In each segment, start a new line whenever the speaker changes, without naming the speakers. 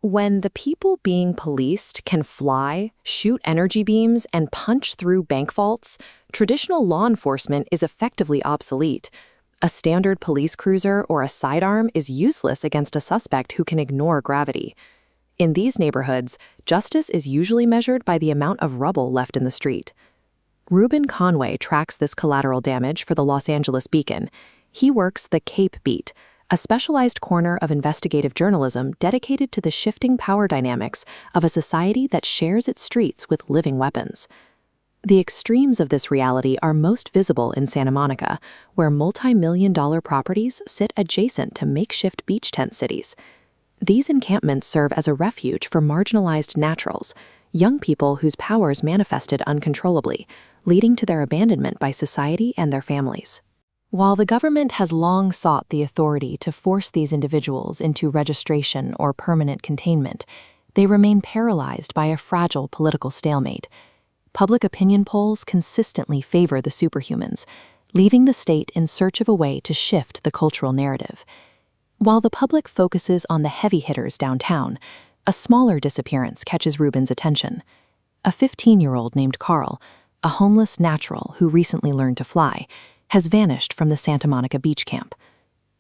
When the people being policed can fly, shoot energy beams, and punch through bank vaults, traditional law enforcement is effectively obsolete. A standard police cruiser or a sidearm is useless against a suspect who can ignore gravity. In these neighborhoods, justice is usually measured by the amount of rubble left in the street. Reuben Conway tracks this collateral damage for the Los Angeles Beacon. He works the Cape Beat, a specialized corner of investigative journalism dedicated to the shifting power dynamics of a society that shares its streets with living weapons. The extremes of this reality are most visible in Santa Monica, where multi-million-dollar properties sit adjacent to makeshift beach tent cities. These encampments serve as a refuge for marginalized naturals, young people whose powers manifested uncontrollably, leading to their abandonment by society and their families. While the government has long sought the authority to force these individuals into registration or permanent containment, they remain paralyzed by a fragile political stalemate. Public opinion polls consistently favor the superhumans, leaving the state in search of a way to shift the cultural narrative. While the public focuses on the heavy hitters downtown, a smaller disappearance catches Reuben's attention. A 15-year-old named Carl, a homeless natural who recently learned to fly, has vanished from the Santa Monica beach camp.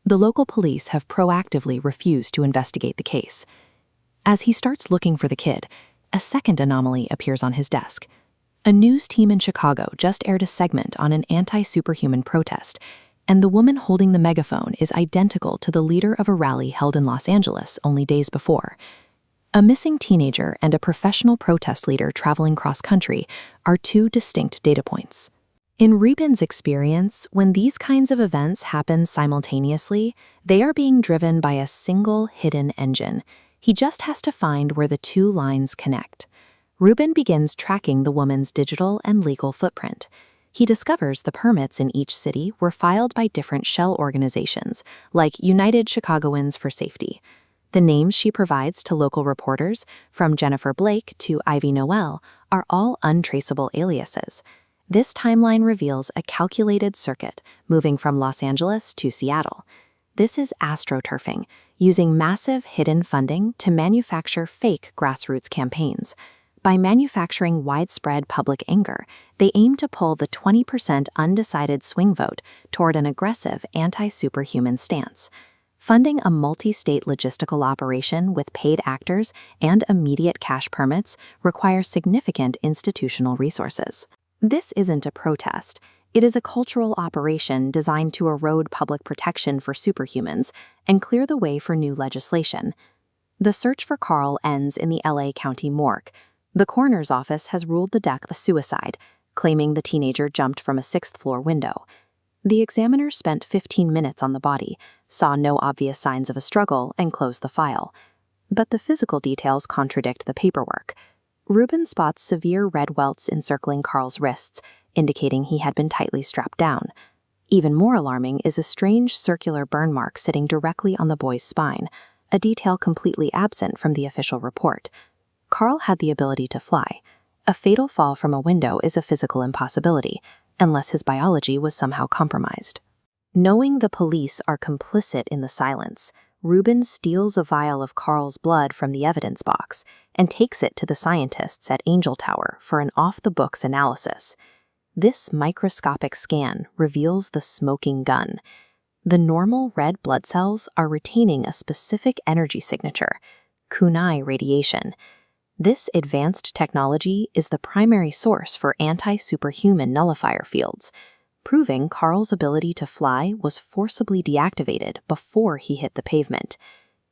The local police have proactively refused to investigate the case. As he starts looking for the kid, a second anomaly appears on his desk. A news team in Chicago just aired a segment on an anti-superhuman protest, and the woman holding the megaphone is identical to the leader of a rally held in Los Angeles only days before. A missing teenager and a professional protest leader traveling cross-country are two distinct data points. In Reuben's experience, when these kinds of events happen simultaneously, they are being driven by a single hidden engine. He just has to find where the two lines connect. Reuben begins tracking the woman's digital and legal footprint. He discovers the permits in each city were filed by different shell organizations, like United Chicagoans for Safety. The names she provides to local reporters, from Jennifer Blake to Ivy Noel, are all untraceable aliases. This timeline reveals a calculated circuit moving from Los Angeles to Seattle. This is astroturfing, using massive hidden funding to manufacture fake grassroots campaigns. By manufacturing widespread public anger, they aim to pull the 20% undecided swing vote toward an aggressive anti-superhuman stance. Funding a multi-state logistical operation with paid actors and immediate cash permits requires significant institutional resources. This isn't a protest. It is a cultural operation designed to erode public protection for superhumans and clear the way for new legislation. The search for Carl ends in the LA County morgue. The coroner's office has ruled the death a suicide, claiming the teenager jumped from a 6th-floor window. The examiner spent 15 minutes on the body, saw no obvious signs of a struggle, and closed the file. But the physical details contradict the paperwork. Reuben spots severe red welts encircling Carl's wrists, indicating he had been tightly strapped down. Even more alarming is a strange circular burn mark sitting directly on the boy's spine, a detail completely absent from the official report. Carl had the ability to fly. A fatal fall from a window is a physical impossibility, unless his biology was somehow compromised. Knowing the police are complicit in the silence, Reuben steals a vial of Carl's blood from the evidence box and takes it to the scientists at Angel Tower for an off-the-books analysis. This microscopic scan reveals the smoking gun. The normal red blood cells are retaining a specific energy signature, kunai radiation. This advanced technology is the primary source for anti-superhuman nullifier fields, proving Carl's ability to fly was forcibly deactivated before he hit the pavement.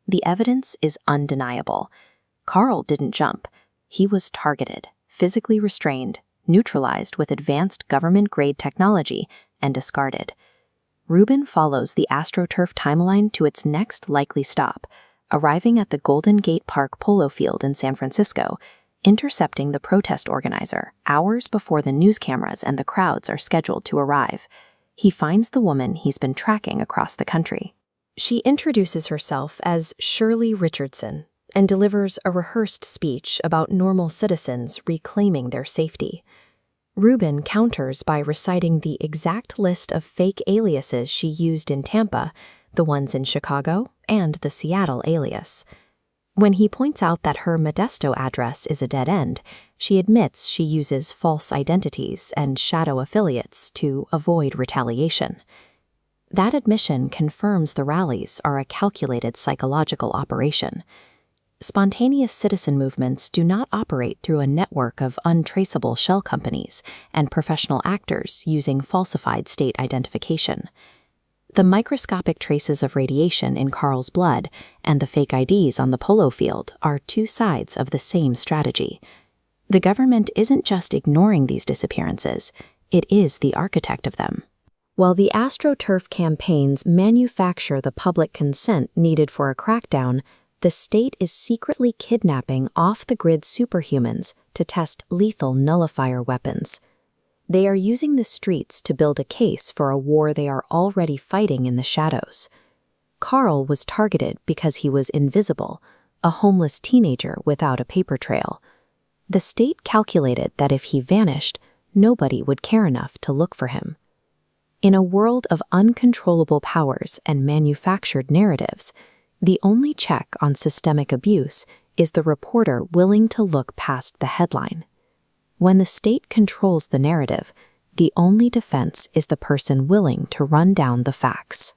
The evidence is undeniable. Carl didn't jump. He was targeted, physically restrained, neutralized with advanced government-grade technology, and discarded. Reuben follows the AstroTurf timeline to its next likely stop, arriving at the Golden Gate Park polo field in San Francisco, intercepting the protest organizer hours before the news cameras and the crowds are scheduled to arrive. He finds the woman he's been tracking across the country. She introduces herself as Shirley Richardson and delivers a rehearsed speech about normal citizens reclaiming their safety. Reuben counters by reciting the exact list of fake aliases she used in Tampa, the ones in Chicago, and the Seattle alias. When he points out that her Modesto address is a dead end, she admits she uses false identities and shadow affiliates to avoid retaliation. That admission confirms the rallies are a calculated psychological operation. Spontaneous citizen movements do not operate through a network of untraceable shell companies and professional actors using falsified state identification. The microscopic traces of radiation in Carl's blood and the fake IDs on the polo field are two sides of the same strategy. The government isn't just ignoring these disappearances, it is the architect of them. While the AstroTurf campaigns manufacture the public consent needed for a crackdown, the state is secretly kidnapping off-the-grid superhumans to test lethal nullifier weapons. They are using the streets to build a case for a war they are already fighting in the shadows. Carl was targeted because he was invisible, a homeless teenager without a paper trail. The state calculated that if he vanished, nobody would care enough to look for him. In a world of uncontrollable powers and manufactured narratives, the only check on systemic abuse is the reporter willing to look past the headline. When the state controls the narrative, the only defense is the person willing to run down the facts.